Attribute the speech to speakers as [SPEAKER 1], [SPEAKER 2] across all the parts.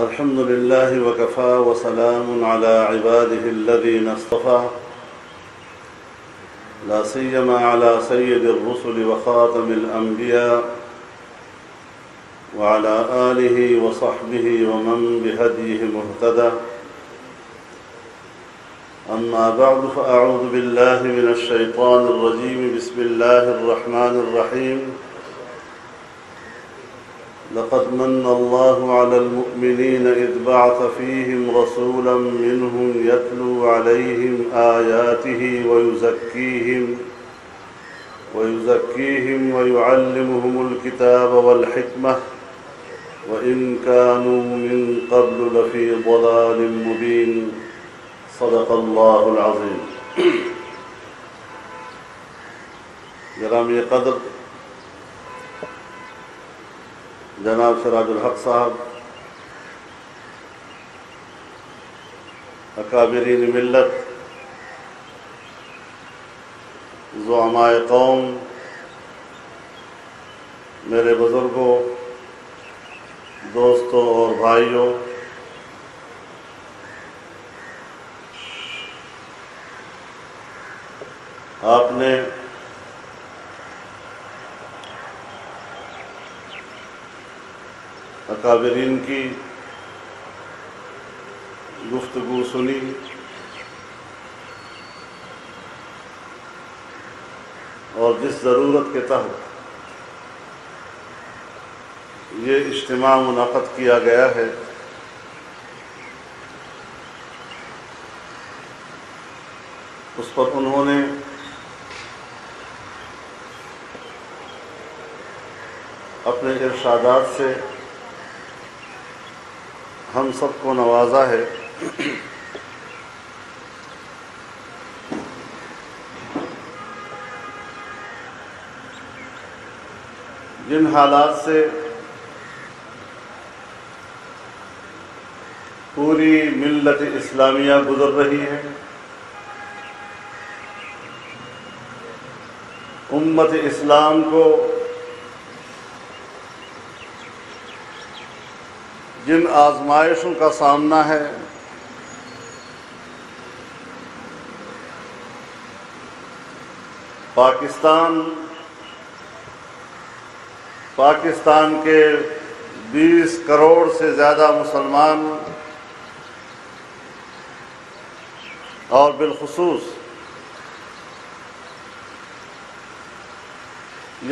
[SPEAKER 1] الحمد لله وكفى وسلام على عباده الذين اصطفى لا سيما على سيد الرسل وخاتم الأنبياء وعلى آله وصحبه ومن بهديه مهتدى. أما بعد فأعوذ بالله من الشيطان الرجيم. بسم الله الرحمن الرحيم. لقد من الله على المؤمنين إذ بعث فيهم رسولا منهم يتلو عليهم آياته ويزكيهم ويعلمهم الكتاب والحكمة وإن كانوا من قبل لفي ضلال مبين. صدق الله العظيم. گرامی قدر جناب سراج الحق صاحب، اکابرین ملت، زعمائے قوم، میرے بزرگوں، دوستوں اور بھائیوں، آپ نے اکابرین کی گفتگو سنی، اور جس ضرورت کے تحت یہ اجتماع منعقد کیا گیا ہے اس پر انہوں نے اپنے ارشادات سے ہم سب کو نوازا ہے. جن حالات سے پوری ملت اسلامیہ گزر رہی ہے، امت اسلام کو جن آزمائشوں کا سامنا ہے، پاکستان کے 20 کروڑ سے زیادہ مسلمان اور بالخصوص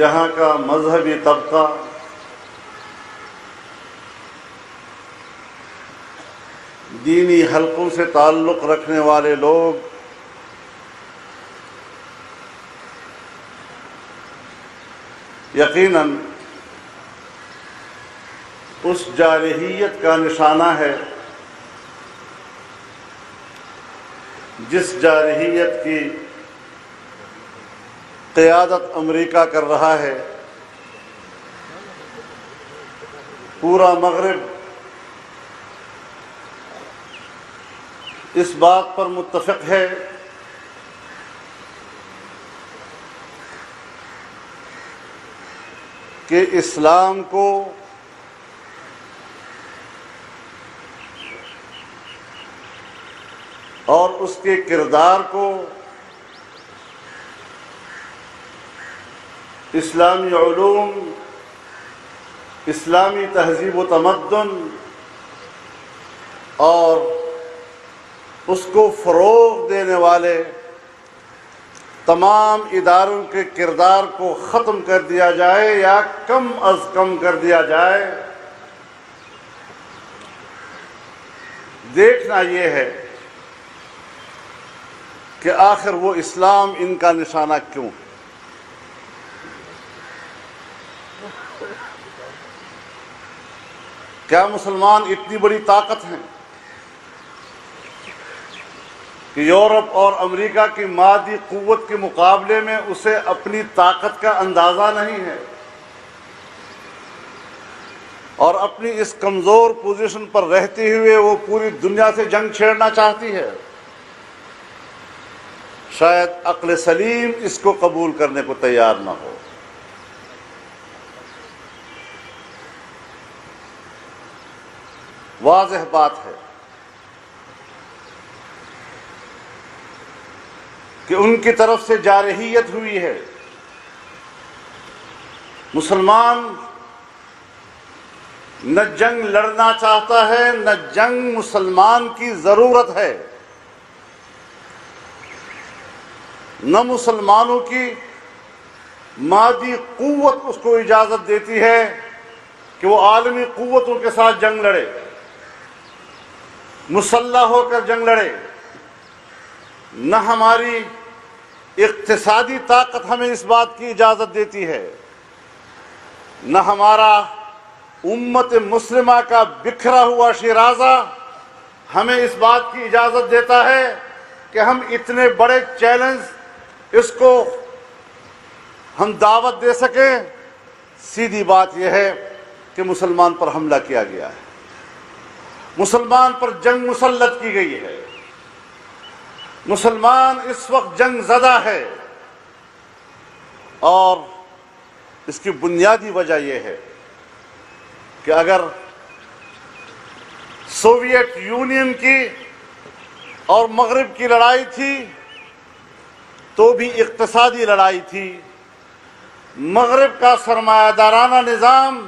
[SPEAKER 1] یہاں کا مذہبی طبقہ دینی حلقوں سے تعلق رکھنے والے لوگ یقیناً اس جارحیت کا نشانہ ہے جس جارحیت کی قیادت امریکہ کر رہا ہے. پورا مغرب اس بات پر متفق ہے کہ اسلام کو اور اس کے کردار کو اسلامی علوم، اسلامی تہذیب و تمدن اور اس کو فروغ دینے والے تمام اداروں کے کردار کو ختم کر دیا جائے یا کم از کم کر دیا جائے. دیکھنا یہ ہے کہ آخر وہ اسلام ان کا نشانہ کیوں؟ کیا مسلمان اتنی بڑی طاقت ہیں کہ یورپ اور امریکہ کی مادی قوت کے مقابلے میں اسے اپنی طاقت کا اندازہ نہیں ہے، اور اپنی اس کمزور پوزیشن پر رہتے ہوئے وہ پوری دنیا سے جنگ چھیڑنا چاہتی ہے؟ شاید عقل سلیم اس کو قبول کرنے کو تیار نہ ہو. واضح بات ہے کہ ان کی طرف سے جارحیت ہوئی ہے۔ مسلمان نہ جنگ لڑنا چاہتا ہے، نہ جنگ مسلمان کی ضرورت ہے، نہ مسلمانوں کی مادی قوت اس کو اجازت دیتی ہے کہ وہ عالمی قوتوں کے ساتھ جنگ لڑے، مسلح ہو کر جنگ لڑے۔ نہ ہماری اقتصادی طاقت ہمیں اس بات کی اجازت دیتی ہے، نہ ہمارا امت مسلمہ کا بکھرا ہوا شیرازہ ہمیں اس بات کی اجازت دیتا ہے کہ ہم اتنے بڑے چیلنج اس کو ہم دعوت دے سکیں۔ سیدھی بات یہ ہے کہ مسلمان پر حملہ کیا گیا ہے، مسلمان پر جنگ مسلط کی گئی ہے، مسلمان اس وقت جنگ زدہ ہے، اور اس کی بنیادی وجہ یہ ہے کہ اگر سوویت یونین کی اور مغرب کی لڑائی تھی تو بھی اقتصادی لڑائی تھی۔ مغرب کا سرمایہ دارانہ نظام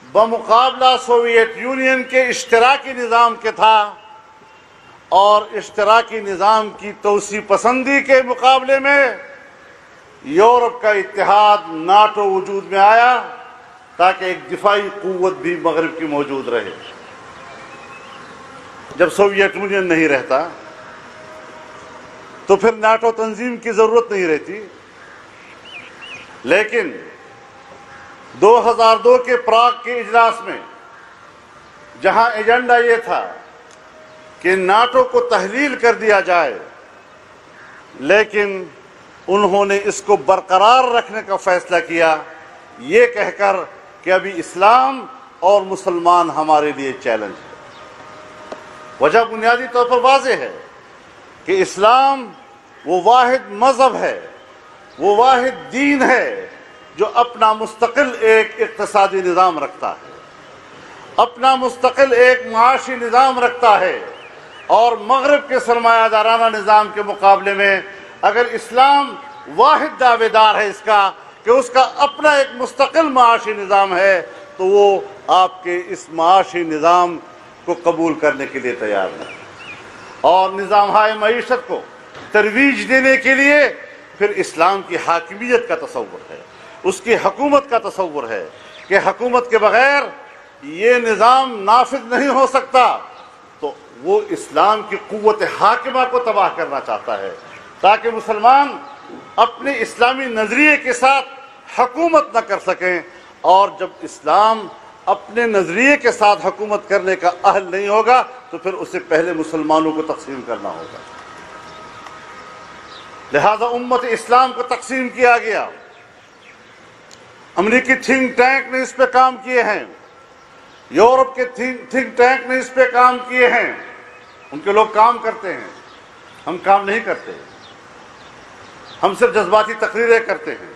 [SPEAKER 1] بمقابلہ سوویت یونین کے اشتراکی نظام کے تھا، اور اشتراکی نظام کی توسیع پسندی کے مقابلے میں یورپ کا اتحاد ناٹو وجود میں آیا تاکہ ایک دفاعی قوت بھی مغرب کی موجود رہے۔ جب سوویت یونین نہیں رہتا تو پھر ناٹو تنظیم کی ضرورت نہیں رہتی، لیکن 2002 کے پراگ کے اجلاس میں جہاں ایجنڈا یہ تھا کہ ناٹو کو تحلیل کر دیا جائے، لیکن انہوں نے اس کو برقرار رکھنے کا فیصلہ کیا، یہ کہہ کر کہ ابھی اسلام اور مسلمان ہمارے لیے چیلنج ہے۔ وجہ بنیادی طور پر واضح ہے کہ اسلام وہ واحد مذہب ہے، وہ واحد دین ہے جو اپنا مستقل ایک اقتصادی نظام رکھتا ہے، اپنا مستقل ایک معاشی نظام رکھتا ہے، اور مغرب کے سرمایہ دارانہ نظام کے مقابلے میں اگر اسلام واحد دعوے دار ہے اس کا کہ اس کا اپنا ایک مستقل معاشی نظام ہے، تو وہ آپ کے اس معاشی نظام کو قبول کرنے کے لیے تیار نہیں، اور نظام ہائے معیشت کو ترویج دینے کے لیے پھر اسلام کی حاکمیت کا تصور ہے، اس کی حکومت کا تصور ہے کہ حکومت کے بغیر یہ نظام نافذ نہیں ہو سکتا، تو وہ اسلام کی قوت حاکمہ کو تباہ کرنا چاہتا ہے تاکہ مسلمان اپنے اسلامی نظریے کے ساتھ حکومت نہ کر سکیں، اور جب اسلام اپنے نظریے کے ساتھ حکومت کرنے کا اہل نہیں ہوگا تو پھر اسے پہلے مسلمانوں کو تقسیم کرنا ہوگا۔ لہذا امت اسلام کو تقسیم کیا گیا۔ امریکی تھنک ٹینک نے اس پہ کام کیے ہیں، یورپ کے تھنک ٹینک نے اس پہ کام کیے ہیں، ان کے لوگ کام کرتے ہیں، ہم کام نہیں کرتے، ہم صرف جذباتی تقریریں کرتے ہیں۔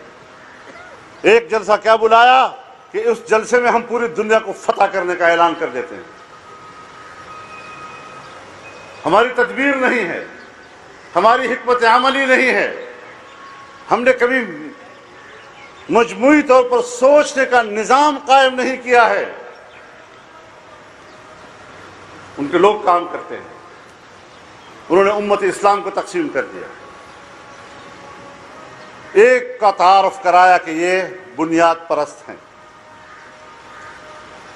[SPEAKER 1] ایک جلسہ کیا بلایا کہ اس جلسے میں ہم پوری دنیا کو فتح کرنے کا اعلان کر دیتے ہیں۔ ہماری تدبیر نہیں ہے، ہماری حکمت عملی نہیں ہے، ہم نے کبھی مجموعی طور پر سوچنے کا نظام قائم نہیں کیا ہے۔ ان کے لوگ کام کرتے ہیں، انہوں نے امت اسلام کو تقسیم کر دیا۔ ایک کا تعارف کرایا کہ یہ بنیاد پرست ہیں،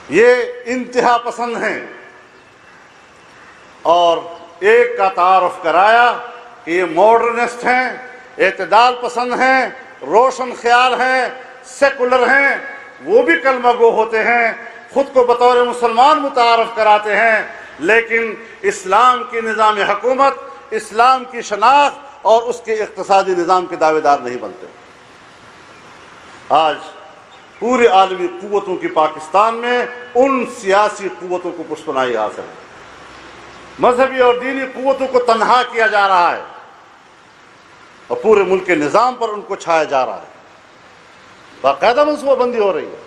[SPEAKER 1] یہ انتہا پسند ہیں، اور ایک کا تعارف کرایا کہ یہ ماڈرنسٹ ہیں، اعتدال پسند ہیں، روشن خیال ہیں، سیکولر ہیں۔ وہ بھی کلمہ گو ہوتے ہیں، خود کو بطور مسلمان متعارف کراتے ہیں، لیکن اسلام کی نظام حکومت، اسلام کی شناخت اور اس کے اقتصادی نظام کے دعوے دار نہیں بنتے۔ آج پورے عالمی قوتوں کی پاکستان میں ان سیاسی قوتوں کو پشپنائی حاصل ہے، مذہبی اور دینی قوتوں کو تنہا کیا جا رہا ہے، اور پورے ملک کے نظام پر ان کو چھایا جا رہا ہے، باقاعدہ منصوبہ بندی ہو رہی ہے،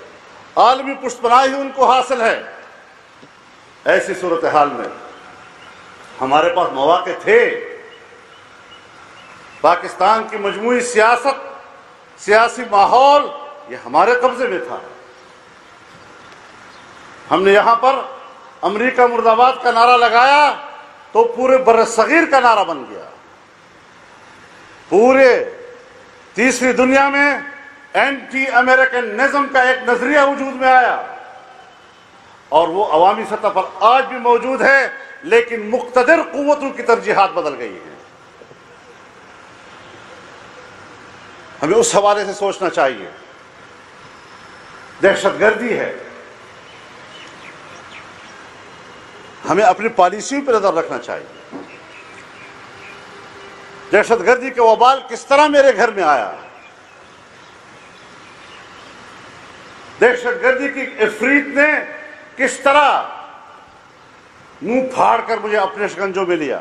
[SPEAKER 1] عالمی پشپنائی ان کو حاصل ہے۔ ایسی صورتحال میں ہمارے پاس مواقع تھے. پاکستان کی مجموعی سیاست، سیاسی ماحول یہ ہمارے قبضے میں تھا. ہم نے یہاں پر امریکہ مرد آباد کا نعرہ لگایا تو پورے بر صغیر کا نعرہ بن گیا. پورے تیسری دنیا میں اینٹی امریکنزم کا ایک نظریہ وجود میں آیا اور وہ عوامی سطح پر آج بھی موجود ہے، لیکن مقتدر قوتوں کی ترجیحات بدل گئی ہیں. ہمیں اس حوالے سے سوچنا چاہیے. دہشت گردی ہے، ہمیں اپنی پالیسیوں پر نظر رکھنا چاہیے. دہشت گردی کا وبال کس طرح میرے گھر میں آیا، دہشت گردی کی عفریت نے کس طرح منہ پھاڑ کر مجھے اپنے شکنجوں میں لیا،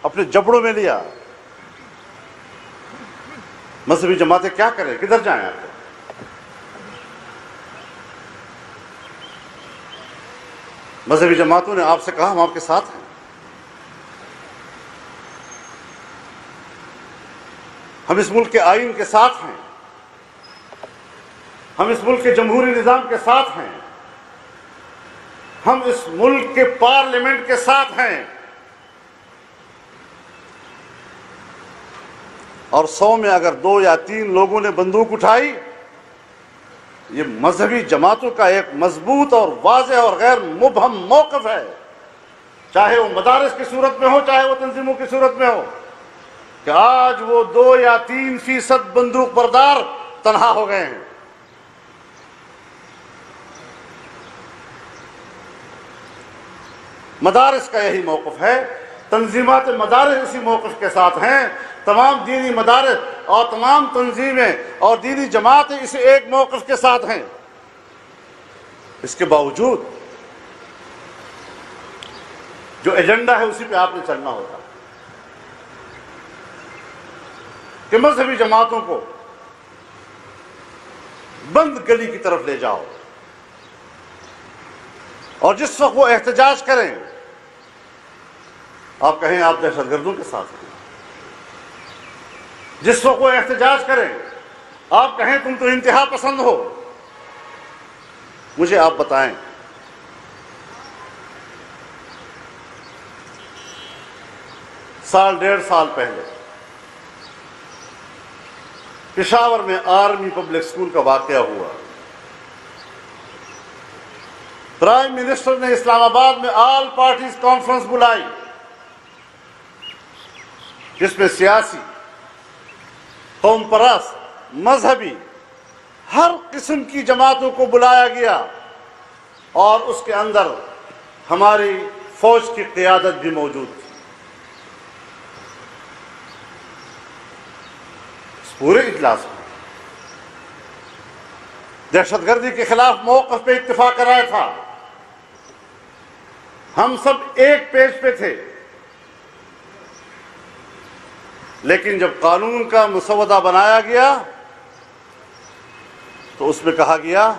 [SPEAKER 1] اپنے جبڑوں میں لیا. مذہبی جماعتیں کیا کریں، کدھر جائیں آپ؟ مذہبی جماعتوں نے آپ سے کہا ہم آپ کے ساتھ ہیں. ہم اس ملک کے آئین کے ساتھ ہیں، ہم اس ملک کے جمہوری نظام کے ساتھ ہیں، ہم اس ملک کے پارلیمنٹ کے ساتھ ہیں. اور 100 میں اگر 2 یا 3 لوگوں نے بندوق اٹھائی، یہ مذہبی جماعتوں کا ایک مضبوط اور واضح اور غیر مبہم موقف ہے، چاہے وہ مدارس کی صورت میں ہو، چاہے وہ تنظیموں کی صورت میں ہو، کہ آج وہ 2 یا 3% بندوق بردار تنہا ہو گئے ہیں. مدارس کا یہی موقف ہے، تنظیمات مدارس اسی موقف کے ساتھ ہیں، تمام دینی مدارس اور تمام تنظیمیں اور دینی جماعتیں اس ایک موقف کے ساتھ ہیں. اس کے باوجود جو ایجنڈا ہے اسی پہ آپ نے چلنا ہوگا کہ مذہبی جماعتوں کو بند گلی کی طرف لے جاؤ، اور جس وقت وہ احتجاج کریں آپ کہیں آپ دہشت گردوں کے ساتھ ہیں. جس وقت وہ احتجاج کریں آپ کہیں تم تو انتہا پسند ہو. مجھے آپ بتائیں، سال 1.5 سال پہلے پشاور میں آرمی پبلک اسکول کا واقعہ ہوا. پرائم منسٹر نے اسلام آباد میں آل پارٹیز کانفرنس بلائی، جس میں سیاسی، قوم پرست، مذہبی، ہر قسم کی جماعتوں کو بلایا گیا، اور اس کے اندر ہماری فوج کی قیادت بھی موجود تھی. اس پورے اجلاس میں دہشت گردی کے خلاف موقف پہ اتفاق کرایا تھا. ہم سب ایک پیج پہ تھے، لیکن جب قانون کا مسودہ بنایا گیا تو اس میں کہا گیا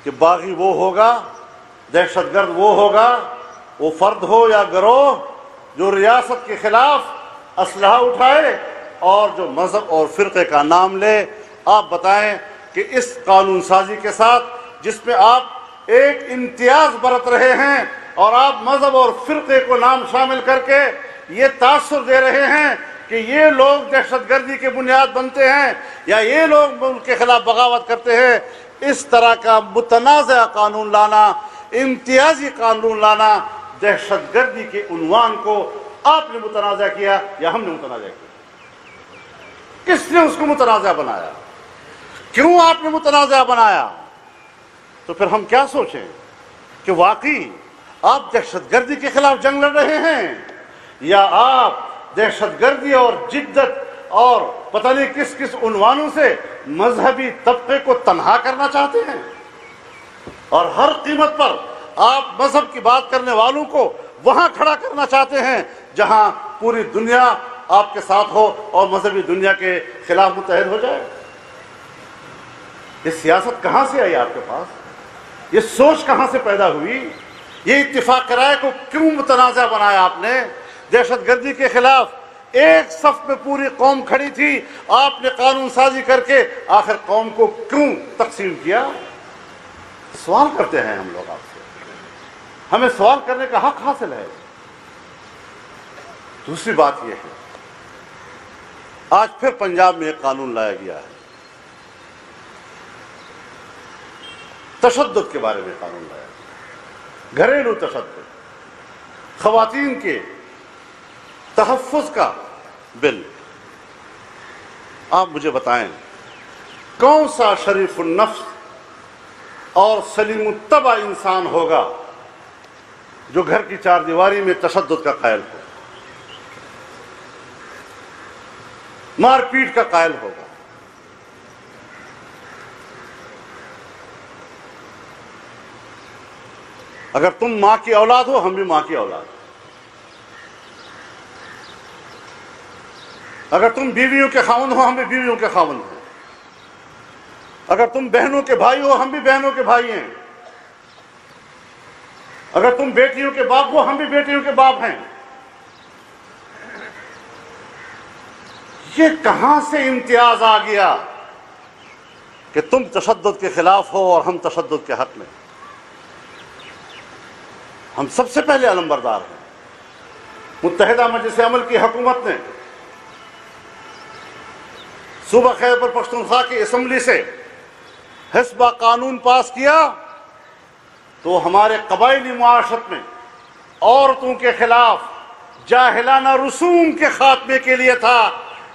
[SPEAKER 1] کہ باغی وہ ہوگا، دہشت گرد وہ ہوگا، وہ فرد ہو یا گروہ جو ریاست کے خلاف اسلحہ اٹھائے اور جو مذہب اور فرقے کا نام لے. آپ بتائیں کہ اس قانون سازی کے ساتھ جس میں آپ ایک امتیاز برت رہے ہیں اور آپ مذہب اور فرقے کو نام شامل کر کے یہ تاثر دے رہے ہیں کہ یہ لوگ دہشت گردی کے بنیاد بنتے ہیں یا یہ لوگ ملک کے خلاف بغاوت کرتے ہیں، اس طرح کا متنازع قانون لانا، امتیازی قانون لانا، دہشت گردی کے عنوان کو آپ نے متنازع کیا یا ہم نے متنازع کیا؟ کس نے اس کو متنازع بنایا؟ کیوں آپ نے متنازع بنایا؟ تو پھر ہم کیا سوچیں کہ واقعی آپ دہشت گردی کے خلاف جنگ لڑ رہے ہیں یا آپ دہشت گردی اور جدت اور پتہ نہیں کس کس عنوانوں سے مذہبی طبقے کو تنہا کرنا چاہتے ہیں، اور ہر قیمت پر آپ مذہب کی بات کرنے والوں کو وہاں کھڑا کرنا چاہتے ہیں جہاں پوری دنیا آپ کے ساتھ ہو اور مذہبی دنیا کے خلاف متحد ہو جائے؟ یہ سیاست کہاں سے آئی آپ کے پاس؟ یہ سوچ کہاں سے پیدا ہوئی یہ اتفاق رائے کو کیوں متنازع بنایا آپ نے؟ دہشت گردی کے خلاف ایک صف میں پوری قوم کھڑی تھی، آپ نے قانون سازی کر کے آخر قوم کو کیوں تقسیم کیا؟ سوال کرتے ہیں ہم لوگ آپ سے، ہمیں سوال کرنے کا حق حاصل ہے۔ دوسری بات یہ ہے، آج پھر پنجاب میں ایک قانون لایا گیا ہے، تشدد کے بارے میں قانون لایا گیا، گھریلو تشدد، خواتین کے تحفظ کا بل۔ آپ مجھے بتائیں کون سا شریف النفس اور سلیم الطبع انسان ہوگا جو گھر کی چار دیواری میں تشدد کا قائل ہو، مار پیٹ کا قائل ہوگا؟ اگر تم ماں کی اولاد ہو، ہم بھی ماں کی اولاد ہیں۔ اگر تم بیویوں کے خاوند ہو، ہم بھی بیویوں کے خاوند ہیں۔ اگر تم بہنوں کے بھائی ہو، ہم بھی بہنوں کے بھائی ہیں۔ اگر تم بیٹیوں کے باپ ہو، ہم بھی بیٹیوں کے باپ ہیں۔ یہ کہاں سے امتیاز آ گیا کہ تم تشدد کے خلاف ہو اور ہم تشدد کے حق میں؟ ہم سب سے پہلے علمبردار ہیں۔ متحدہ مجلس عمل کی حکومت نے صوبہ خیبر پختونخوا کی اسمبلی سے حسبہ قانون پاس کیا تو ہمارے قبائلی معاشرت میں عورتوں کے خلاف جاہلانہ رسوم کے خاتمے کے لیے تھا،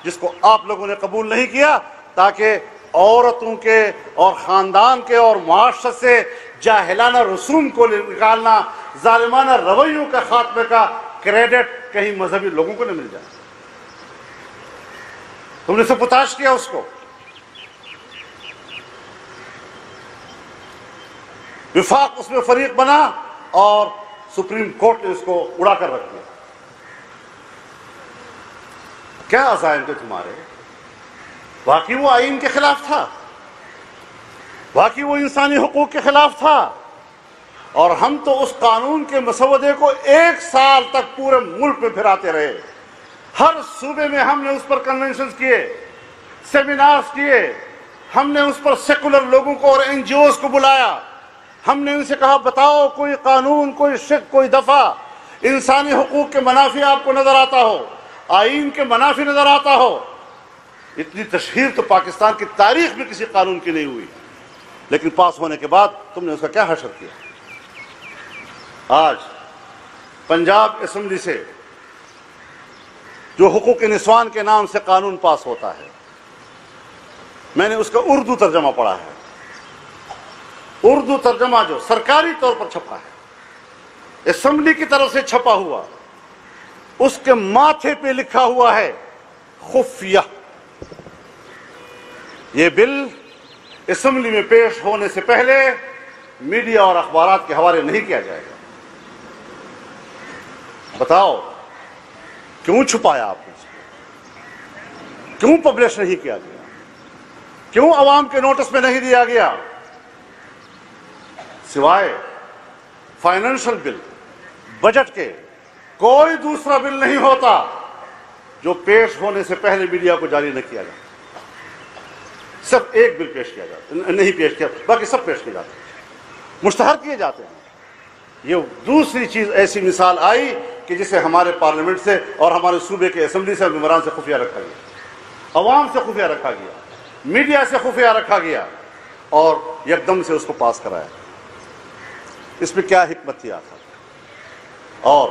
[SPEAKER 1] جس کو آپ لوگوں نے قبول نہیں کیا، تاکہ عورتوں کے اور خاندان کے اور معاشرت سے جاہلانہ رسوم کو نکالنا، ظالمانہ رویوں کا خاتمے کا کریڈٹ کہیں مذہبی لوگوں کو نہ مل جائے۔ تم نے سپوتاش کیا اس کو، وفاق اس میں فریق بنا اور سپریم کورٹ نے اس کو اڑا کر رکھ دیا۔ کیا عزائم تھے تمہارے؟ واقعی وہ آئین کے خلاف تھا، واقعی وہ انسانی حقوق کے خلاف تھا، اور ہم تو اس قانون کے مسودے کو 1 سال تک پورے ملک میں پھراتے رہے۔ ہر صوبے میں ہم نے اس پر کنونشنز کیے، سیمینارز کیے، ہم نے اس پر سیکولر لوگوں کو اور این جی اوز کو بلایا، ہم نے ان سے کہا بتاؤ کوئی قانون، کوئی شق، کوئی دفعہ انسانی حقوق کے منافی آپ کو نظر آتا ہو، آئین کے منافی نظر آتا ہو۔ اتنی تشہیر تو پاکستان کی تاریخ میں کسی قانون کی نہیں ہوئی، لیکن پاس ہونے کے بعد تم نے اس کا کیا حشر کیا؟ آج پنجاب اسمبلی سے جو حقوق نسوان کے نام سے قانون پاس ہوتا ہے، میں نے اس کا اردو ترجمہ پڑھا ہے، اردو ترجمہ جو سرکاری طور پر چھپا ہے، اسمبلی کی طرف سے چھپا ہوا، اس کے ماتھے پہ لکھا ہوا ہے خفیہ۔ یہ بل اسمبلی میں پیش ہونے سے پہلے میڈیا اور اخبارات کے حوالے نہیں کیا جائے گا۔ بتاؤ کیوں چھپایا آپ نے اس کو؟ کیوں پبلش نہیں کیا گیا؟ کیوں عوام کے نوٹس میں نہیں دیا گیا؟ سوائے فائنینشل بل، بجٹ کے کوئی دوسرا بل نہیں ہوتا جو پیش ہونے سے پہلے میڈیا کو جاری نہ کیا جائے۔ صرف ایک بل پیش کیا جاتا، نہیں پیش کیا، باقی سب پیش کیے جاتے ہیں، مشتہر کیے جاتے ہیں۔ یہ دوسری چیز ایسی مثال آئی کہ جسے ہمارے پارلیمنٹ سے اور ہمارے صوبے کے اسمبلی سے ممبران سے خفیہ رکھا گیا، عوام سے خفیہ رکھا گیا، میڈیا سے خفیہ رکھا گیا، اور یکدم سے اس کو پاس کرایا۔ اس میں کیا حکمت تھی آخر؟ اور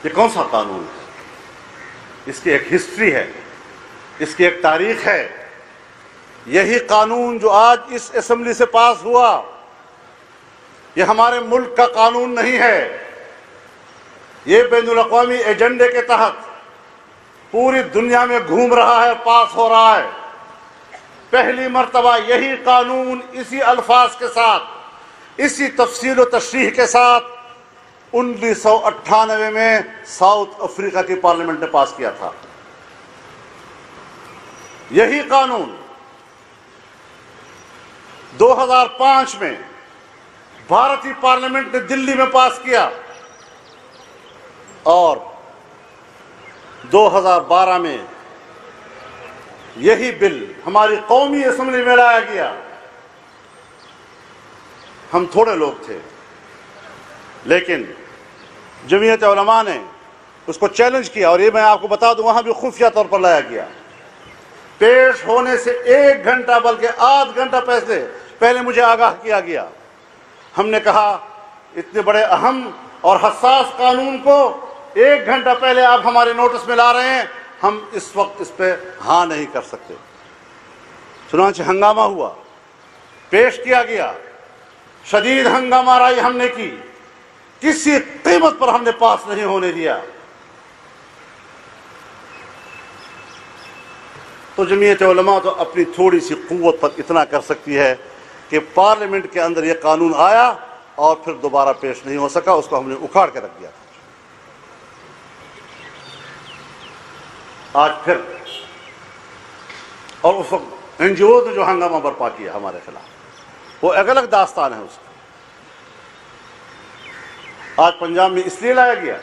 [SPEAKER 1] یہ کون سا قانون ہے؟ اس کی ایک ہسٹری ہے، اس کی ایک تاریخ ہے۔ یہی قانون جو آج اس اسمبلی سے پاس ہوا، یہ ہمارے ملک کا قانون نہیں ہے، یہ بین الاقوامی ایجنڈے کے تحت پوری دنیا میں گھوم رہا ہے، پاس ہو رہا ہے۔ پہلی مرتبہ یہی قانون اسی الفاظ کے ساتھ، اسی تفصیل و تشریح کے ساتھ 1998 میں ساؤتھ افریقہ کی پارلیمنٹ نے پاس کیا تھا۔ یہی قانون 2005 میں بھارتی پارلیمنٹ نے دلی میں پاس کیا اور 2012 میں یہی بل ہماری قومی اسمبلی میں لایا گیا. ہم تھوڑے لوگ تھے لیکن جمعیت علماء نے اس کو چیلنج کیا, اور یہ میں آپ کو بتا دوں وہاں بھی خفیہ طور پر لایا گیا. پیش ہونے سے 1 گھنٹہ بلکہ آدھ گھنٹہ پہلے مجھے آگاہ کیا گیا. ہم نے کہا اتنے بڑے اہم اور حساس قانون کو 1 گھنٹہ پہلے آپ ہمارے نوٹس میں لا رہے ہیں, ہم اس وقت اس پہ ہاں نہیں کر سکتے. چنانچہ ہنگامہ ہوا, پیش کیا گیا, شدید ہنگامہ آرائی ہم نے کی, کسی قیمت پر ہم نے پاس نہیں ہونے دیا. تو جمعیت علماء تو اپنی تھوڑی سی قوت پر اتنا کر سکتی ہے کہ پارلیمنٹ کے اندر یہ قانون آیا اور پھر دوبارہ پیش نہیں ہو سکا, اس کو ہم نے اکھاڑ کے رکھ دیا. آج پھر, اور اس وقت این جی اوز نے جو ہنگامہ برپا کیا ہمارے خلاف وہ ایک الگ داستان ہے اس کی. آج پنجاب میں اس لیے لایا گیا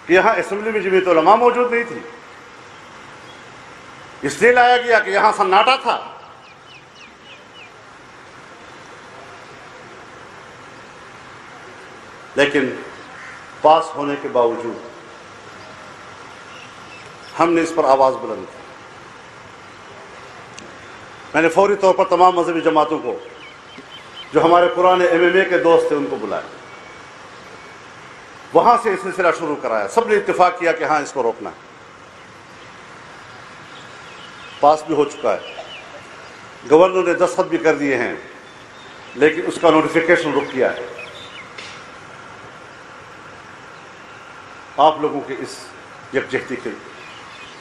[SPEAKER 1] کہ یہاں اسمبلی میں جمعیت علماء موجود نہیں تھی, اس لیے لایا گیا کہ یہاں سناٹا تھا. لیکن پاس ہونے کے باوجود ہم نے اس پر آواز بلند کی. میں نے فوری طور پر تمام مذہبی جماعتوں کو جو ہمارے پرانے MMA کے دوست تھے ان کو بلایا, وہاں سے اس سلسلہ شروع کرایا. سب نے اتفاق کیا کہ ہاں اس کو روکنا ہے. پاس بھی ہو چکا ہے, گورنر نے دستخط بھی کر دیے ہیں, لیکن اس کا نوٹیفیکیشن رک گیا ہے. آپ لوگوں کے اس یکجہتی کے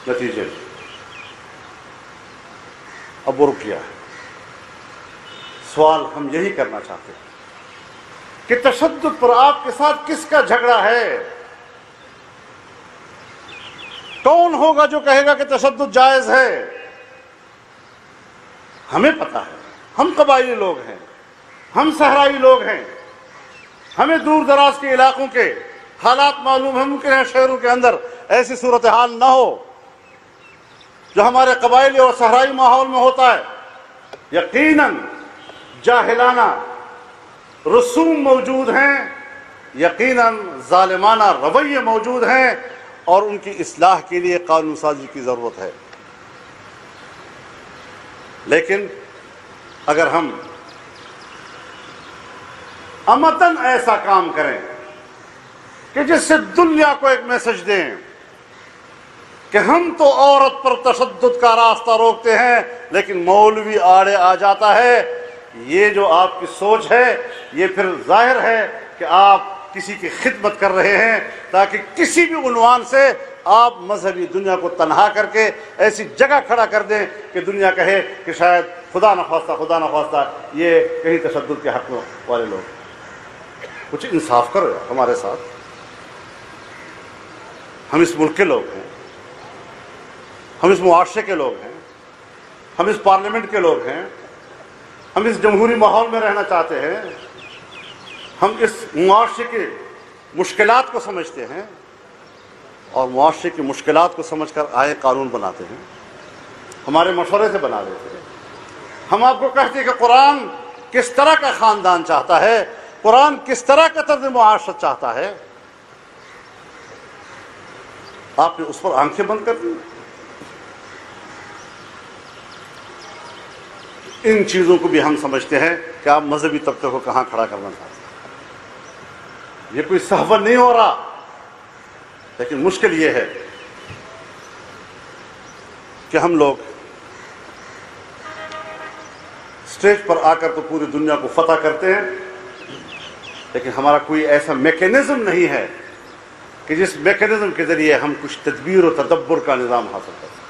[SPEAKER 1] نتیجے میں اب وہ رک گیا ہے. سوال ہم یہی کرنا چاہتے ہیں کہ تشدد پر آپ کے ساتھ کس کا جھگڑا ہے؟ کون ہوگا جو کہے گا کہ تشدد جائز ہے؟ ہمیں پتہ ہے, ہم قبائلی لوگ ہیں, ہم صحرائی لوگ ہیں, ہمیں دور دراز کے علاقوں کے حالات معلوم ہیں. ممکن ہے شہروں کے اندر ایسی صورتحال نہ ہو جو ہمارے قبائلی اور صحرائی ماحول میں ہوتا ہے. یقیناً جاہلانہ رسوم موجود ہیں, یقیناً ظالمانہ رویے موجود ہیں, اور ان کی اصلاح کے لیے قانون سازی کی ضرورت ہے. لیکن اگر ہم عمدن ایسا کام کریں کہ جس سے دنیا کو ایک میسج دیں کہ ہم تو عورت پر تشدد کا راستہ روکتے ہیں لیکن مولوی آڑے آ جاتا ہے, یہ جو آپ کی سوچ ہے یہ پھر ظاہر ہے کہ آپ کسی کی خدمت کر رہے ہیں تاکہ کسی بھی عنوان سے آپ مذہبی دنیا کو تنہا کر کے ایسی جگہ کھڑا کر دیں کہ دنیا کہے کہ شاید خدا نخواستہ یہ کہیں تشدد کے حق والے لوگ. کچھ انصاف کرو ہمارے ساتھ. ہم اس ملک کے لوگ ہیں, ہم اس معاشرے کے لوگ ہیں, ہم اس پارلیمنٹ کے لوگ ہیں, ہم اس جمہوری ماحول میں رہنا چاہتے ہیں, ہم اس معاشرے کی مشکلات کو سمجھتے ہیں اور معاشرے کی مشکلات کو سمجھ کر آئے قانون بناتے ہیں, ہمارے مشورے سے بنا دیتے ہیں. ہم آپ کو کہتے ہیں کہ قرآن کس طرح کا خاندان چاہتا ہے, قرآن کس طرح کا طرز معاشرت چاہتا ہے, آپ نے اس پر آنکھیں بند کر دی. ان چیزوں کو بھی ہم سمجھتے ہیں کہ آپ مذہبی طبقے کو کہاں کھڑا کرنا چاہتے ہیں. یہ کوئی سہوا نہیں ہو رہا, لیکن مشکل یہ ہے کہ ہم لوگ اسٹیج پر آ کر تو پوری دنیا کو فتح کرتے ہیں, لیکن ہمارا کوئی ایسا میکینزم نہیں ہے کہ جس میکینزم کے ذریعے ہم کچھ تدبیر و تدبر کا نظام حاصل کر سکیں.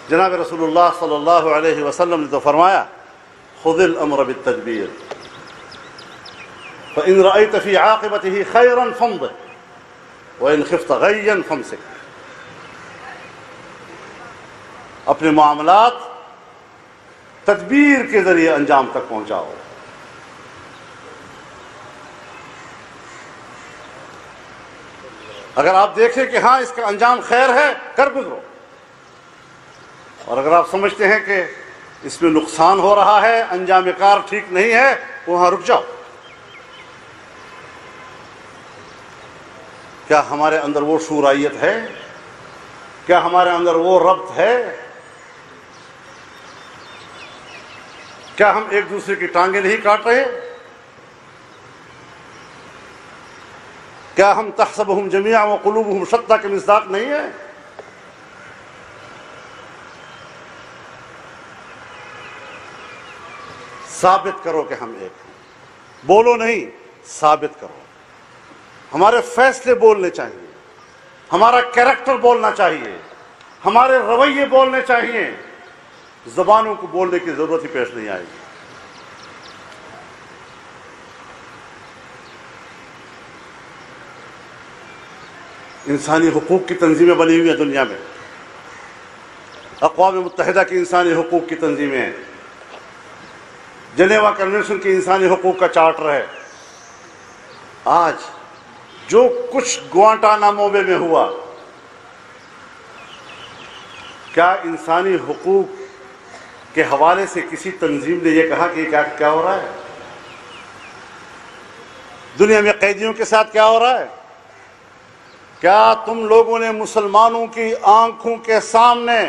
[SPEAKER 1] جناب رسول اللہ صلی اللہ علیہ وسلم نے تو فرمایا خذ الامر بالتدبیر فإن رأيت في عاقبته خيرا فامضه وإن خفت غيا فامسك. اپنے معاملات تدبیر کے ذریعے انجام تک پہنچاؤ. اگر آپ دیکھیں کہ ہاں اس کا انجام خیر ہے، کر گزرو، اور اگر آپ سمجھتے ہیں کہ اس میں نقصان ہو رہا ہے، انجام کار ٹھیک نہیں ہے، وہاں رک جاؤ۔ کیا ہمارے اندر وہ شعوریت ہے؟ کیا ہمارے اندر وہ ربط ہے؟ کیا ہم ایک دوسرے کی ٹانگیں نہیں کاٹ رہے؟ کیا ہم تحسبهم جميعا وقلوبهم شتى کے مصداق نہیں ہے؟ ثابت کرو کہ ہم ایک ہیں، بولو نہیں، ثابت کرو۔ ہمارے فیصلے بولنے چاہیے، ہمارا کیریکٹر بولنا چاہیے، ہمارے رویے بولنے چاہیے، زبانوں کو بولنے کی ضرورت ہی پیش نہیں آئے گی۔ انسانی حقوق کی تنظیمیں بنی ہوئی ہیں دنیا میں، اقوام متحدہ کی انسانی حقوق کی تنظیمیں ہیں، جنیوا کنونشن کی انسانی حقوق کا چارٹر ہے۔ آج جو کچھ گوانٹانامو بے میں ہوا، کیا انسانی حقوق کے حوالے سے کسی تنظیم نے یہ کہا کہ کیا ہو رہا ہے؟ دنیا میں قیدیوں کے ساتھ کیا ہو رہا ہے؟ کیا تم لوگوں نے مسلمانوں کی آنکھوں کے سامنے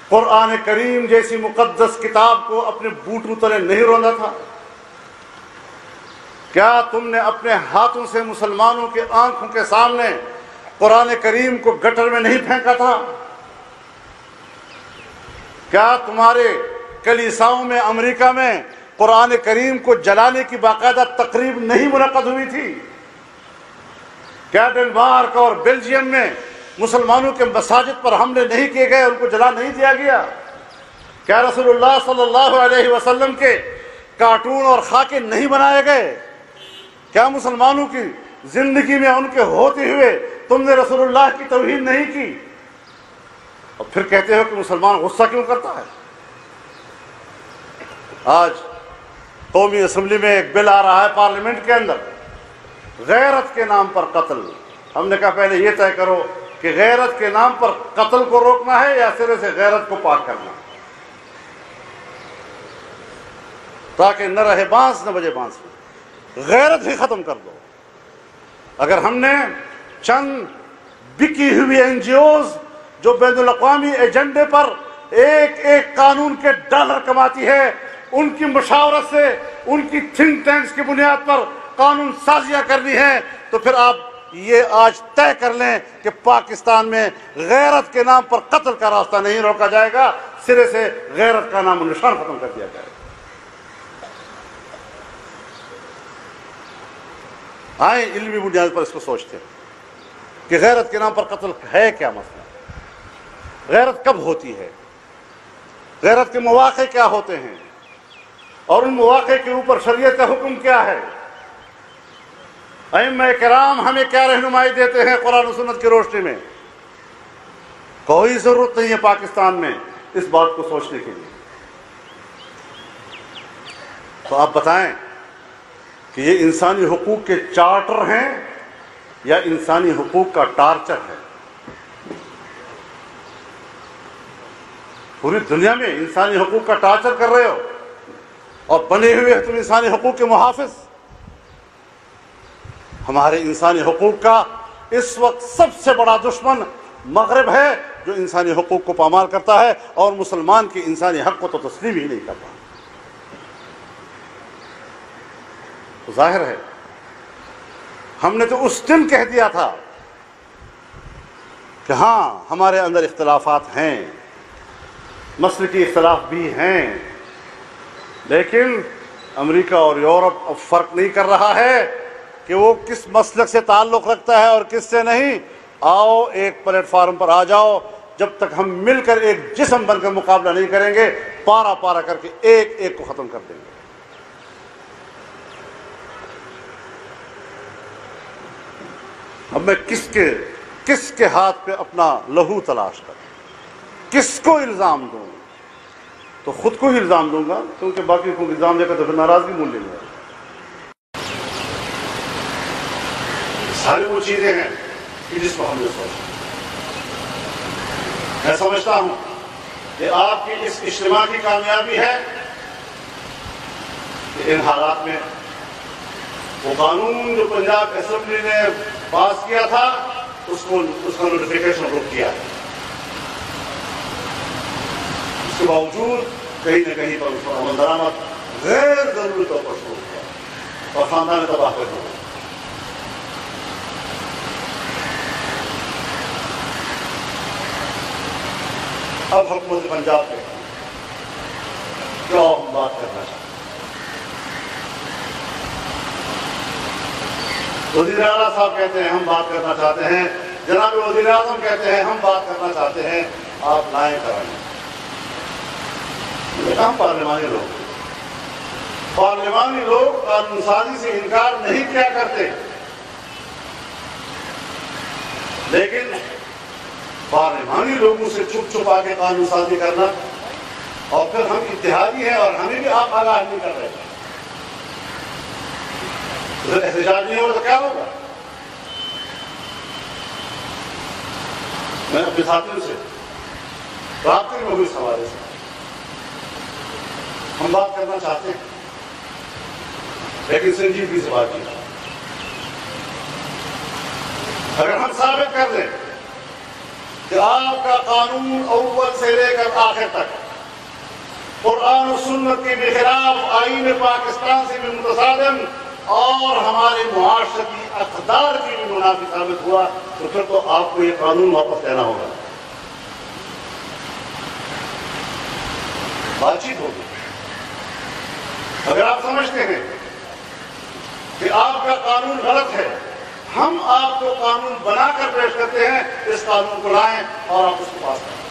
[SPEAKER 1] قرآن کریم جیسی مقدس کتاب کو اپنے بوٹوں تلے نہیں روندا تھا؟ کیا تم نے اپنے ہاتھوں سے مسلمانوں کے آنکھوں کے سامنے قرآن کریم کو گٹر میں نہیں پھینکا تھا؟ کیا تمہارے کلیساؤں میں امریکہ میں قرآن کریم کو جلانے کی باقاعدہ تقریب نہیں منعقد ہوئی تھی؟ کیا ڈنمارک اور بیلجیم میں مسلمانوں کے مساجد پر حملے نہیں کیے گئے، ان کو جلا نہیں دیا گیا؟ کیا رسول اللہ صلی اللہ علیہ وسلم کے کارٹون اور خاکے نہیں بنائے گئے؟ کیا مسلمانوں کی زندگی میں ان کے ہوتے ہوئے تم نے رسول اللہ کی توہین نہیں کی؟ اور پھر کہتے ہو کہ مسلمان غصہ کیوں کرتا ہے؟ آج قومی اسمبلی میں ایک بل آ رہا ہے پارلیمنٹ کے اندر، غیرت کے نام پر قتل۔ ہم نے کہا پہلے یہ طے کرو کہ غیرت کے نام پر قتل کو روکنا ہے یا سرے سے غیرت کو پاک کرنا، تاکہ نہ رہے بانس نہ بجے بانس، غیرت ہی ختم کر دو۔ اگر ہم نے چند بکی ہوئی این جی اوز جو بین الاقوامی ایجنڈے پر ایک ایک قانون کے ڈالر کماتی ہے، ان کی مشاورت سے، ان کی تھنک ٹینکس کی بنیاد پر قانون سازیاں کرنی ہے، تو پھر آپ یہ آج طے کر لیں کہ پاکستان میں غیرت کے نام پر قتل کا راستہ نہیں روکا جائے گا، سرے سے غیرت کا نام و نشان ختم کر دیا جائے گا۔ آئیں علمی بنیاد پر اس کو سوچتے ہیں کہ غیرت کے نام پر قتل ہے کیا مسئلہ، غیرت کب ہوتی ہے، غیرت کے مواقع کیا ہوتے ہیں، اور ان مواقع کے اوپر شریعت کا حکم کیا ہے، ائمہ کرام ہمیں کیا رہنمائی دیتے ہیں قرآن و سنت کی روشنی میں۔ کوئی ضرورت نہیں ہے پاکستان میں اس بات کو سوچنے کے لیے۔ تو آپ بتائیں کہ یہ انسانی حقوق کے چارٹر ہیں یا انسانی حقوق کا ٹارچر ہے؟ پوری دنیا میں انسانی حقوق کا ٹارچر کر رہے ہو اور بنے ہوئے تم انسانی حقوق کے محافظ۔ ہمارے انسانی حقوق کا اس وقت سب سے بڑا دشمن مغرب ہے، جو انسانی حقوق کو پامال کرتا ہے اور مسلمان کی انسانی حق کو تو تسلیم ہی نہیں کرتا۔ ظاہر ہے ہم نے تو اس دن کہہ دیا تھا کہ ہاں ہمارے اندر اختلافات ہیں، مسلکی اختلاف بھی ہیں، لیکن امریکہ اور یورپ اب فرق نہیں کر رہا ہے کہ وہ کس مسلک سے تعلق رکھتا ہے اور کس سے نہیں۔ آؤ ایک پلیٹ فارم پر آ جاؤ، جب تک ہم مل کر ایک جسم بن کر مقابلہ نہیں کریں گے، پارا پارا کر کے ایک ایک کو ختم کر دیں گے۔ اب میں کس کے ہاتھ پہ اپنا لہو تلاش کروں، کس کو الزام دوں؟ تو خود کو ہی الزام دوں گا، کیونکہ باقی کو الزام دے کر تو پھر ناراضگی مول لیں گے۔ ساری وہ چیزیں ہیں کہ جس کو ہم نے سوچا. میں سمجھتا ہوں کہ آپ کی اس اجتماع کی کامیابی ہے کہ ان حالات میں وہ قانون جو پنجاب اسمبلی نے پاس کیا تھا اس کا نوٹیفیکیشن رک کیا. اس کے باوجود کہیں نہ کہیں پر اس پر عمل درآمد غیر ضروری طور پر شروع ہوا اور خاندان تباہ کر دیا. اب حکومت پنجاب پہ کیا ہم بات کرنا چاہتے ہیں. وزیر اعلیٰ صاحب کہتے ہیں ہم بات کرنا چاہتے ہیں, جناب وزیر اعظم کہتے ہیں ہم بات کرنا چاہتے ہیں, آپ لائیں کرائیں. ہم پارلیمانی لوگ قانون سازی سے انکار نہیں کیا کرتے, لیکن پارلیمانی لوگوں سے چھپ چھپا کے قانون سازی کرنا, اور پھر ہم اتحادی ہیں اور ہمیں بھی آپ آگاہ نہیں کر رہے. احتجاج نہیں ہوگا تو کیا ہوگا؟ میں اپنے ساتھیوں سے رابطے میں ہوئی اس حوالے سے ہم بات کرنا چاہتے ہیں, لیکن سنجیدگی سے بات کی. اگر ہم ثابت کر دیں کہ آپ کا قانون اول سے لے کر آخر تک قرآن و سنت کے بخلاف, آئین پاکستان سے بھی متصادم اور ہمارے معاشرتی اقدار کی بھی منافی ثابت ہوا, تو پھر تو آپ کو یہ قانون واپس لینا ہوگا. بات چیت ہوگی. اگر آپ سمجھتے ہیں کہ آپ کا قانون غلط ہے, ہم آپ کو قانون بنا کر پیش کرتے ہیں, اس قانون کو لائیں اور آپ اس کو پاس کریں.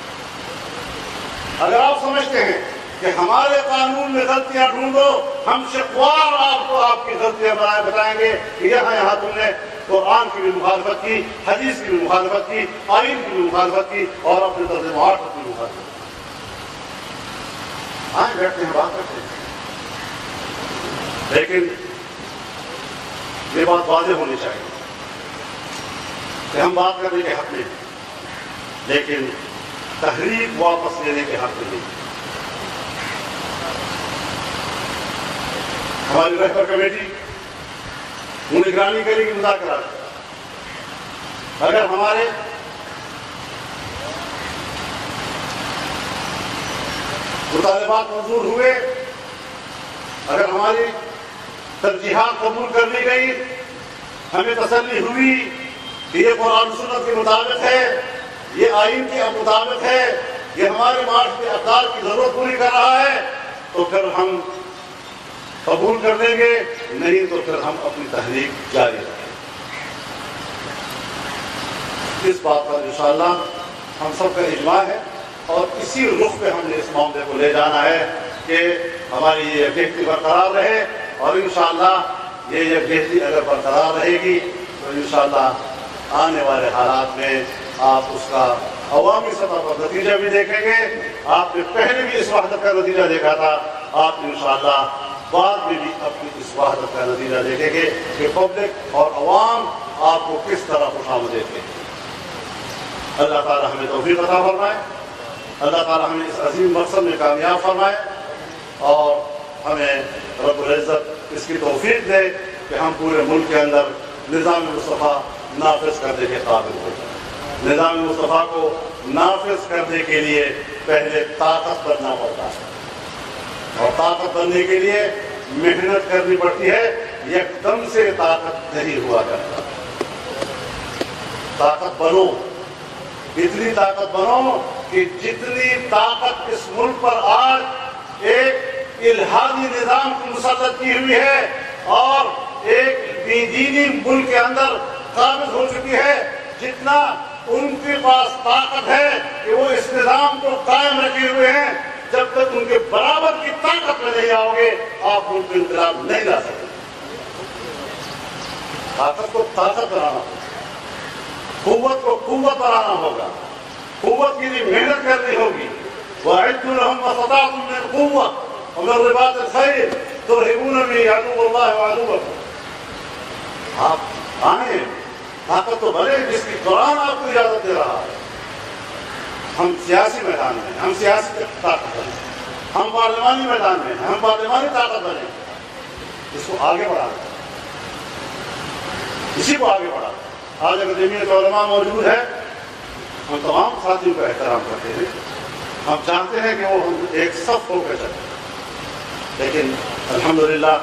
[SPEAKER 1] اگر آپ سمجھتے ہیں کہ ہمارے قانون میں غلطیاں ڈھونڈو, ہم شکوار آپ کو آپ کی غلطیاں بتائیں گے کہ یہاں تم نے قرآن کی بھی مخالفت کی, حدیث کی بھی مخالفت کی, آئین کی بھی مخالفت کی, اور اپنے طرز معاشرت کی بھی مخالفت کی. آئیں بیٹھتے ہیں, بات کرتے ہیں, لیکن یہ بات واضح ہونی چاہیے کہ ہم بات کرنے کے حق میں, لیکن تحریک واپس لینے کے حق میں نہیں. ہماری رہبر کمیٹی وہ نگرانی کرے گی مذاکرات. اگر ہمارے مطالبات منظور ہوئے, اگر ہماری ترجیحات قبول کر لی گئی, ہمیں تسلی ہوئی کہ یہ قرآن و سنت کے مطابق ہے, یہ آئین کے مطابق ہے, یہ ہمارے معاشرتی اقدار کی ضرورت پوری کر رہا ہے, تو پھر ہم قبول کر دیں گے, نہیں تو پھر ہم اپنی تحریک جاری رکھیں. اس بات پر انشاءاللہ ہم سب کا اجماع ہے, اور اسی رخ پہ ہم نے اس معاملے کو لے جانا ہے کہ ہماری یہ یکجہتی برقرار رہے, اور انشاءاللہ یہ یکجہتی اگر برقرار رہے گی تو انشاءاللہ آنے والے حالات میں آپ اس کا عوامی سطح پر نتیجہ بھی دیکھیں گے. آپ نے پہلے بھی اس وحدت کا نتیجہ دیکھا تھا, آپ انشاءاللہ بعد میں بھی اپنی اس وحدت کا نتیجہ دیکھیں گے کہ پبلک اور عوام آپ کو کس طرح خوش آمدید دیتے ہیں. اللہ تعالیٰ ہمیں توفیق عطا فرمائے, اللہ تعالیٰ ہمیں اس عظیم مقصد میں کامیاب فرمائے, اور ہمیں رب العزت اس کی توفیق دے کہ ہم پورے ملک کے اندر نظام مصطفیٰ نافذ کرنے کے قابل ہو جائیں. نظام مصطفیٰ کو نافذ کرنے کے لیے پہلے طاقت بننا پڑتا ہے, اور طاقت بننے کے لیے محنت کرنی پڑتی ہے. یک دم سے طاقت نہیں ہوا کرتا. طاقت بنو, اتنی طاقت بنو کہ جتنی طاقت اس ملک پر آج ایک الہادی نظام کی مسلط کی ہوئی ہے اور ایک بے دینی ملک کے اندر قابض ہو چکی ہے, جتنا ان کے پاس طاقت ہے کہ وہ اس نظام کو قائم رکھے ہوئے ہیں, جب تک ان کے برابر کی طاقت میں نہیں آؤ گے آپ ملک میں انقلاب نہیں لا سکتے. طاقت کو طاقت بنانا ہوگا, قوت کو قوت بنانا ہوگا, قوت کے لیے محنت کرنی ہوگی. وَأَعِدُّوا لَهُم مَّا اسْتَطَعْتُم مِّن قُوَّةٍ وَمِن رِّبَاطِ الْخَيْلِ تُرْهِبُونَ بِهِ عَدُوَّ اللَّهِ وَعَدُوَّكُمْ. آپ آئیں, طاقت تو بنے جس کی قرآن آپ کو اجازت دے رہا ہے. ہم سیاسی میدان میں ہیں، ہم سیاسی طاقت بنے، ہم پارلیمانی میدان میں ہیں، ہم پارلیمانی طاقت بنے. اس کو آگے بڑھا دیں، اسی کو آگے بڑھا دیں. آج اگر جمعیت علماء موجود ہے، ہم تمام ساتھیوں کا احترام کرتے ہیں. ہم چاہتے ہیں کہ وہ ہم ایک صف ہو کر چلیں. لیکن الحمدللہ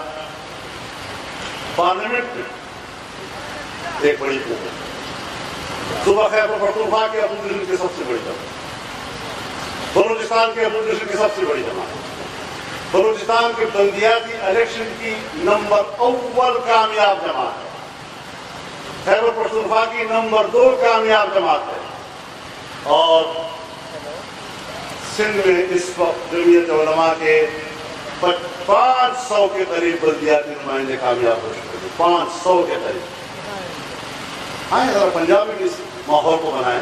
[SPEAKER 1] پارلیمنٹ میں ایک بڑی قوت، صوبہ خیبر پختونخوا کے اپوزیشن کی سب سے بڑی جماعت، بلوچستان کے اپوزیشن کی سب سے بڑی جماعت، بلوچستان کے بلدیاتی الیکشن کی نمبر اول کامیاب جماعت ہے، خیبر پختونخوا کی نمبر 2 کامیاب جماعت ہے. اور سندھ میں اس وقت جمعیت علماء کے 500 کے قریب بلدیاتی نمائندے کامیاب ہو چکے ہیں. 500 کے قریب. آئیں ذرا پنجاب میں اس ماحول کو بنائیں.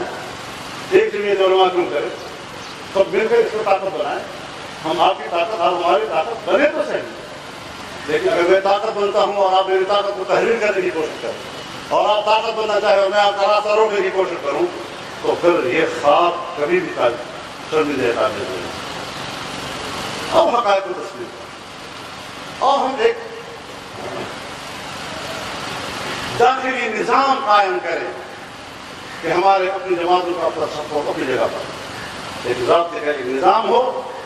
[SPEAKER 1] ایک جمعیت علماء کیوں کرے، سب مل کر اس کو طاقت بنائیں. ہم آپ کی طاقت، آپ ہماری طاقت بنے تو صحیح. لیکن اگر میں طاقت بنتا ہوں اور آپ میری طاقت کو تحریر کرنے کی کوشش کریں، اور آپ طاقت بننا چاہے اور میں آپ کا راستہ روکنے کی کوشش کروں، تو پھر یہ خواب کبھی بھی شرمندہ تعبیر نہیں. اب حقائق کو تسلیم کریں اور ہم ایک داخلی نظام قائم کریں کہ ہمارے اپنی جماعتوں کا اپنا سپورٹ اپنی جگہ پر ایک ضابطے کا ایک نظام ہو،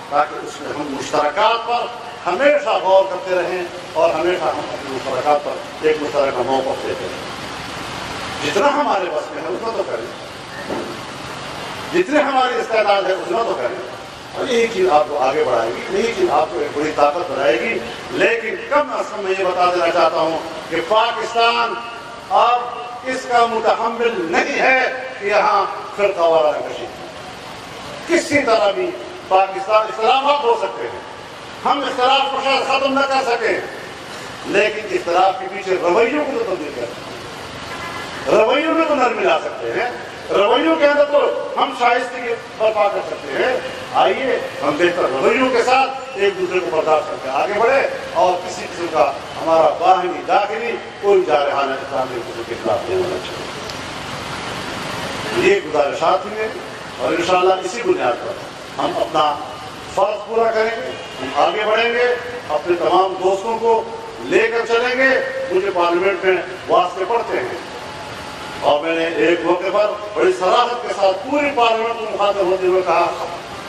[SPEAKER 1] تاکہ اس میں ہم مشترکات پر ہمیشہ غور کرتے رہیں اور ہمیشہ ہم اپنی مشترکات پر ایک مشترکہ موقف دیتے رہیں. جتنا ہمارے بس میں ہے اتنا تو کریں، جتنے ہماری استعداد ہے اتنا تو کریں. اور یہی چیز آپ کو آگے بڑھائے گی، یہی چیز آپ کو ایک بڑی طاقت بنائے گی. لیکن کم از کم میں یہ بتا دینا چاہتا ہوں کہ پاکستان اب اس کا متحمل نہیں ہے کہ یہاں فرقہ وارانہ کشی. کسی طرح بھی پاکستان، اختلافات ہو سکتے ہیں، ہم اختلاف کو شاید ختم نہ کر سکیں، لیکن اختلاف کے پیچھے رویوں کو تو تبدیل کر سکتے ہیں، رویوں میں تو نرمی لا سکتے ہیں، رویوں کے اندر تو ہم شائستگی برپا کر سکتے ہیں. آئیے ہم بہتر رویوں کے ساتھ ایک دوسرے کو برداشت کر کے آگے بڑھے اور کسی قسم کا ہمارا باہمی داخلی کوئی جارحانہ اسلام کے کسی کے خلاف نہیں ہونا چاہیے. یہ گزارشات ہوئے اور انشاءاللہ اسی بنیاد پر ہم اپنا فرض پورا کریں گے، ہم آگے بڑھیں گے، اپنے تمام دوستوں کو لے کر چلیں گے. مجھے پارلیمنٹ میں واسطے پڑھتے ہیں اور میں نے ایک موقع پر بڑی صراحت کے ساتھ پوری پارلیمنٹ کو مخاطب ہوتے ہوئے کہا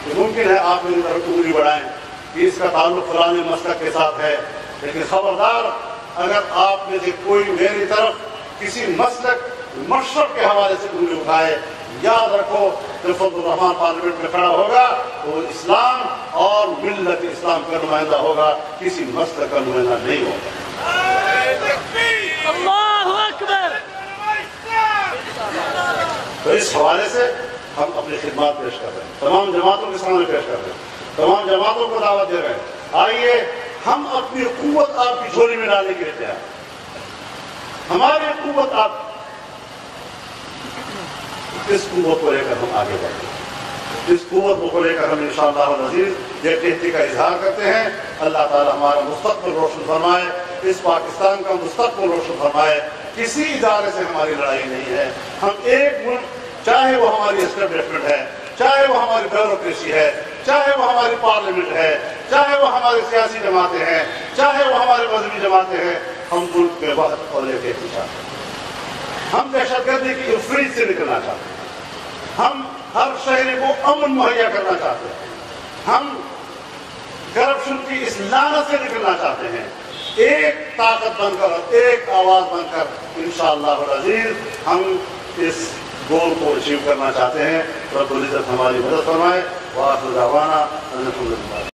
[SPEAKER 1] کہ ممکن ہے آپ میری طرف انگلی بڑھائیں کہ اس کا تعلق فلاں مسلک کے ساتھ ہے، لیکن خبردار اگر آپ میں سے کوئی میری طرف کسی مسلک مشرق کے حوالے سے انگلی اٹھائے، یاد رکھو کہ فضل الرحمان پارلیمنٹ میں کھڑا ہوگا تو وہ اسلام اور ملت اسلام کا نمائندہ ہوگا، کسی مسلک کا نمائندہ نہیں ہوگا.
[SPEAKER 2] اللہ اکبر.
[SPEAKER 1] تو اس حوالے سے ہم اپنی خدمات پیش کر رہے ہیں، تمام جماعتوں کے سامنے پیش کر رہے ہیں، تمام جماعتوں کو دعوت دے رہے ہیں. آئیے ہم اپنی قوت آپ کی جھولی میں ڈالنے کے لیے تیار ہیں. ہماری قوت آپ، اس قوت کو لے کر ہم آگے بڑھیں گے. اس قوت کو لے کر ہم انشاءاللہ العزیز یکجہتی کا اظہار کرتے ہیں. اللہ تعالی ہمارا مستقبل روشن فرمائے، اس پاکستان کا مستقبل روشن فرمائے. کسی ادارے سے ہماری لڑائی نہیں ہے. ہم ایک ملک، چاہے وہ ہماری اسٹیبلشمنٹ ہے، چاہے وہ ہماری بیوروکریسی ہے، چاہے وہ ہماری پارلیمنٹ ہے، چاہے وہ ہماری سیاسی جماعتیں ہیں، چاہے وہ ہماری مذہبی جماعتیں ہیں، ہم ملک میں وحدت اور یکجہتی چاہتے ہیں. ہم دہشت گردی کی افریج سے نکلنا چاہتے ہیں. ہم ہر شہری کو امن مہیا کرنا چاہتے ہیں. ہم کرپشن کی اس لعنت سے نکلنا چاہتے ہیں. ایک طاقت بن کر، ایک آواز بن کر انشاءاللہ العزیز ہم اس گول کو اچیو کرنا چاہتے ہیں. رب العزت ہماری مدد فرمائے. وآخر دعوانا الحمدللہ.